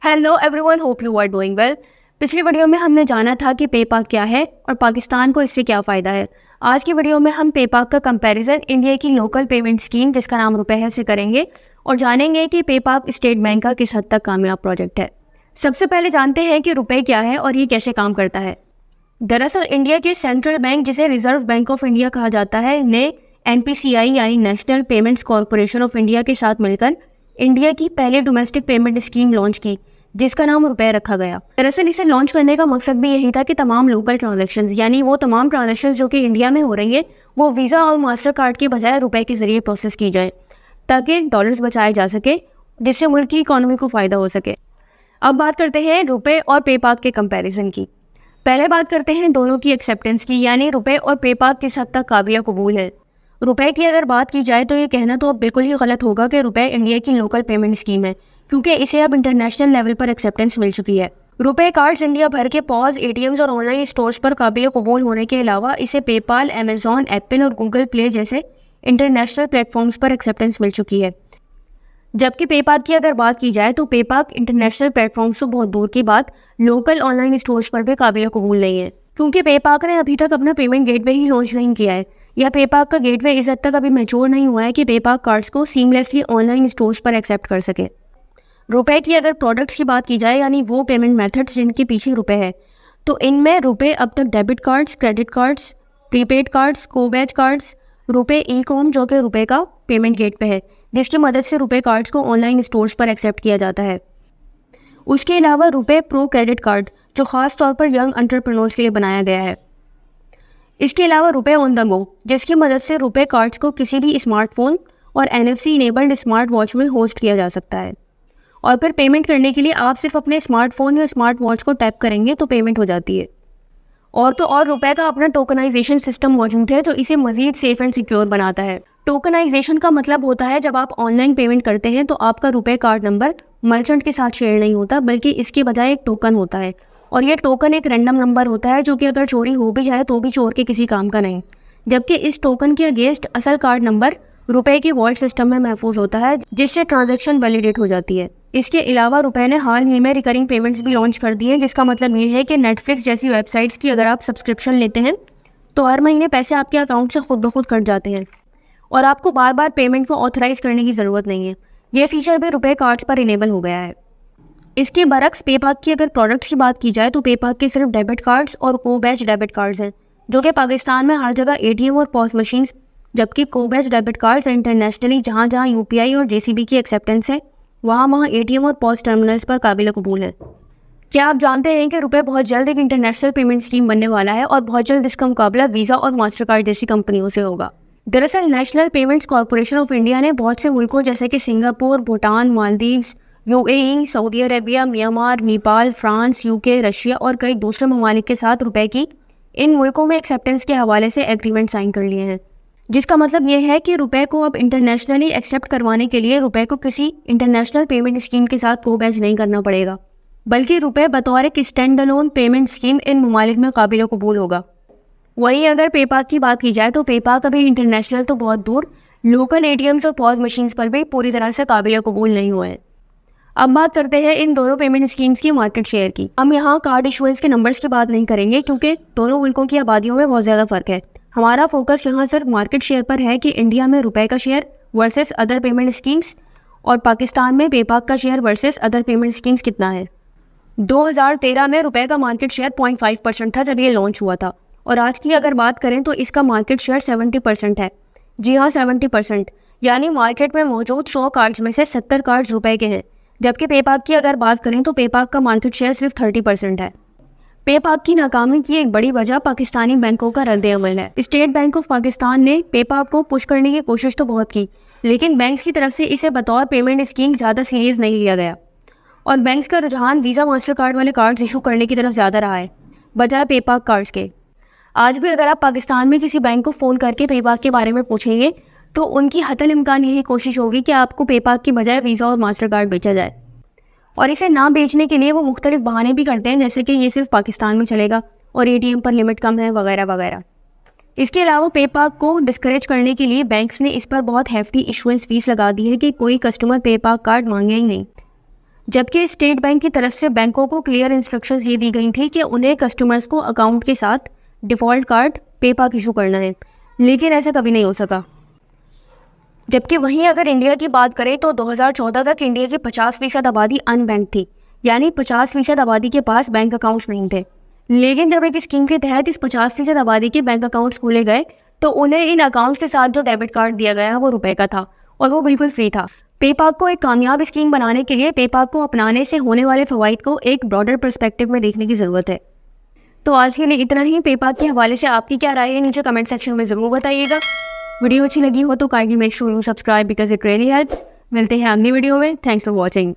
Hello everyone, hope you are doing well. पिछली video में हमने जाना था कि पेपाक क्या है और पाकिस्तान को इससे क्या फ़ायदा है। आज की वीडियो में हम पेपाक का कंपैरिजन इंडिया की लोकल पेमेंट स्कीम जिसका नाम रुपए है से करेंगे और जानेंगे कि पेपाक स्टेट बैंक का किस हद तक कामयाब प्रोजेक्ट है। सबसे पहले जानते हैं कि रुपए क्या है और ये कैसे काम करता है। दरअसल इंडिया के सेंट्रल बैंक, जिसे रिजर्व बैंक ऑफ इंडिया कहा जाता है, ने NPCI यानी national payments corporation of India के साथ मिलकर इंडिया की पहली डोमेस्टिक पेमेंट स्कीम लॉन्च की जिसका नाम रुपए रखा गया। दरअसल इसे लॉन्च करने का मकसद भी यही था कि तमाम लोकल ट्रांजैक्शंस यानी वो तमाम ट्रांजैक्शंस जो कि इंडिया में हो रही है वो वीज़ा और मास्टर कार्ड के बजाय रुपए के जरिए प्रोसेस की जाए ताकि डॉलर्स बचाए जा सके, जिससे मुल्क की इकोनॉमी को फ़ायदा हो सके। अब बात करते हैं रुपए और पेपाक के कंपैरिजन की। पहले बात करते हैं दोनों की एक्सेप्टेंस की, यानी रुपए और पेपाक किस हद तक काबिल कबूल है। रुपए की अगर बात की जाए तो ये कहना तो अब बिल्कुल ही गलत होगा कि रुपए इंडिया की लोकल पेमेंट स्कीम है, क्योंकि इसे अब इंटरनेशनल लेवल पर एक्सेप्टेंस मिल चुकी है। रुपए कार्ड्स इंडिया भर के पॉज, ATMs और ऑनलाइन स्टोर्स पर काबिल कबूल होने के अलावा इसे पेपाल, अमेजॉन, एप्पल और गूगल प्ले जैसे इंटरनेशनल प्लेटफॉर्म्स पर एक्सेप्टेंस मिल चुकी है। जबकि पेपाक की अगर बात की जाए तो पेपाक इंटरनेशनल प्लेटफॉर्म्स से बहुत दूर की बात लोकल ऑनलाइन स्टोर्स पर भी काबिल कबूल नहीं है, क्योंकि पेपाक ने अभी तक अपना पेमेंट गेटवे ही लॉन्च नहीं किया है, या पेपाक का गेटवे इस हद तक अभी मैच्योर नहीं हुआ है कि पेपाक कार्ड्स को सीमलेसली ऑनलाइन स्टोर्स पर एक्सेप्ट कर सके। रुपए की अगर प्रोडक्ट्स की बात की जाए, यानी वो पेमेंट मेथड्स जिनके पीछे रुपए है, तो इनमें रुपए अब तक debit cards, credit cards, prepaid cards, co-badge cards, RuPay e-com जो कि रुपए का पेमेंट गेटवे है जिसकी मदद से रुपए कार्ड्स को ऑनलाइन स्टोर्स पर एक्सेप्ट किया जाता है। उसके अलावा रुपए प्रो क्रेडिट कार्ड जो ख़ास तौर पर यंग एंटरप्रेन्योर्स के लिए बनाया गया है। इसके अलावा रुपए ऑन द गो, जिसकी मदद से रुपए कार्ड्स को किसी भी स्मार्टफोन और NFC इनेबल्ड स्मार्ट वॉच में होस्ट किया जा सकता है, और फिर पेमेंट करने के लिए आप सिर्फ अपने स्मार्टफोन या स्मार्ट वॉच को टैप करेंगे तो पेमेंट हो जाती है। और तो और रुपए का अपना टोकनाइजेशन सिस्टम मौजूद है जो इसे मज़ीद सेफ एंड सिक्योर बनाता है। टोकनाइजेशन का मतलब होता है जब आप ऑनलाइन पेमेंट करते हैं तो आपका रुपए कार्ड नंबर मर्चेंट के साथ शेयर नहीं होता, बल्कि इसके बजाय एक टोकन होता है, और ये टोकन एक रैंडम नंबर होता है जो कि अगर चोरी हो भी जाए तो भी चोर के किसी काम का नहीं, जबकि इस टोकन के अगेंस्ट असल कार्ड नंबर रुपए के वॉलेट सिस्टम में महफूज होता है, जिससे ट्रांजैक्शन वैलिडेट हो जाती है। इसके अलावा रुपए ने हाल ही में रिकरिंग पेमेंट्स भी लॉन्च कर दी हैं, जिसका मतलब ये है कि नेटफ्लिक्स जैसी वेबसाइट्स की अगर आप सब्सक्रिप्शन लेते हैं तो हर महीने पैसे आपके अकाउंट से खुद ब खुद कट जाते हैं और आपको बार बार पेमेंट को ऑथराइज करने की ज़रूरत नहीं है। ये फीचर भी रुपए कार्ड्स पर इनेबल हो गया है। इसके बरक्स पेपाक की अगर प्रोडक्ट्स की बात की जाए तो पेपाक के सिर्फ डेबिट कार्ड्स और कोबैच डेबिट कार्ड्स हैं, जो कि पाकिस्तान में हर जगह ATM और पॉस मशीन्स, जबकि कोबैच डेबिट कार्ड्स इंटरनेशनली जहाँ जहाँ UPI और JCB की एक्सेप्टेंस है वहाँ ATM और पॉस टर्मिनल्स पर काबिल कबूल है। क्या आप जानते हैं कि रुपए बहुत जल्द एक इंटरनेशनल पेमेंट स्कीम बनने वाला है और बहुत जल्द इसका मुकाबला वीज़ा और मास्टर कार्ड जैसी कंपनियों से होगा। दरअसल national payments corporation of India ने बहुत से मुल्कों जैसे कि Singapore, Bhutan, Maldives, UAE, Saudi Arabia, Myanmar, Nepal, France, UK, Russia और कई दूसरे ममालिक के साथ रुपए की इन मुल्कों में एक्सेप्टेंस के हवाले से एग्रीमेंट साइन कर लिए हैं, जिसका मतलब ये है कि रुपए को अब इंटरनेशनली एक्सेप्ट करवाने के लिए रुपए को किसी इंटरनेशनल पेमेंट स्कीम के साथ कोबैच नहीं करना पड़ेगा, बल्कि रुपए बतौर एक stand alone payment scheme in ममालिक में काबिल कबूल होगा। वहीं अगर पेपाक की बात की जाए तो पेपाक अभी इंटरनेशनल तो बहुत दूर लोकल ATMs और पॉज मशीन्स पर भी पूरी तरह से काबिल कबूल नहीं हुए हैं। अब बात करते हैं इन दोनों पेमेंट स्कीम्स की मार्केट शेयर की। हम यहाँ कार्ड इशुएंस के नंबर्स की बात नहीं करेंगे क्योंकि दोनों मुल्कों की आबादियों में बहुत ज़्यादा फ़र्क है। हमारा फोकस यहाँ सिर्फ मार्केट शेयर पर है कि इंडिया में रुपए का share versus other payment schemes और पाकिस्तान में पेपाक का share versus other payment schemes कितना है। 2013 में रुपए का मार्केट शेयर 0.5% था जब ये लॉन्च हुआ था, और आज की अगर बात करें तो इसका मार्केट शेयर 70% है। जी हाँ, 70%, यानी मार्केट में मौजूद 100 कार्ड्स में से 70 कार्ड्स रुपए के हैं। जबकि पेपाक की अगर बात करें तो पेपाक का मार्केट शेयर सिर्फ 30% है। पेपाक की नाकामी की एक बड़ी वजह पाकिस्तानी बैंकों का रद्द-ए-अमल है। स्टेट बैंक ऑफ पाकिस्तान ने पेपाक को पुश करने की कोशिश तो बहुत की, लेकिन बैंक्स की तरफ से इसे बतौर पेमेंट स्कीम ज़्यादा सीरियस नहीं लिया गया और बैंक्स का रुझान वीज़ा मास्टर कार्ड वाले कार्ड्स इशू करने की तरफ ज़्यादा रहा है बजाय पेपाक कार्ड्स के। आज भी अगर आप पाकिस्तान में किसी बैंक को फ़ोन करके पेपाक के बारे में पूछेंगे तो उनकी हतल इम्कान यही कोशिश होगी कि आपको पेपाक की बजाय वीज़ा और मास्टर कार्ड बेचा जाए, और इसे ना बेचने के लिए वो मुख्तलिफ बहाने भी करते हैं, जैसे कि ये सिर्फ पाकिस्तान में चलेगा और ATM पर लिमिट कम है वगैरह वगैरह। इसके अलावा पेपाक को डिस्करेज करने के लिए बैंक्स ने इस पर बहुत हैफ्टी इशुएंस फीस लगा दी है कि कोई कस्टमर पेपाक कार्ड मांगे ही नहीं। जबकि स्टेट बैंक की तरफ से बैंकों को क्लियर इंस्ट्रक्शंस ये दी गई थी कि उन्हें कस्टमर्स को अकाउंट के साथ डिफ़ॉल्ट कार्ड पेपाक इशू करना है, लेकिन ऐसा कभी नहीं हो सका। जबकि वहीं अगर इंडिया की बात करें तो 2014 तक इंडिया की 50% आबादी अनबैंक थी, यानी 50% आबादी के पास बैंक अकाउंट्स नहीं थे। लेकिन जब एक स्कीम के तहत इस 50% आबादी के बैंक अकाउंट्स खोले गए तो उन्हें इन अकाउंट्स के साथ जो डेबिट कार्ड दिया गया वो रुपए का था और वो बिल्कुल फ्री था। पेपाक को एक कामयाब स्कीम बनाने के लिए पेपाक को अपनाने से होने वाले फ़वाइद को एक ब्रॉडर पर्सपेक्टिव में देखने की ज़रूरत है। तो आज के लिए इतना ही। पेपाक के हवाले से आपकी क्या राय है नीचे कमेंट सेक्शन में ज़रूर बताइएगा। वीडियो अच्छी लगी हो तो kindly make sure you subscribe because it really helps. मिलते हैं अगली वीडियो में। Thanks for watching.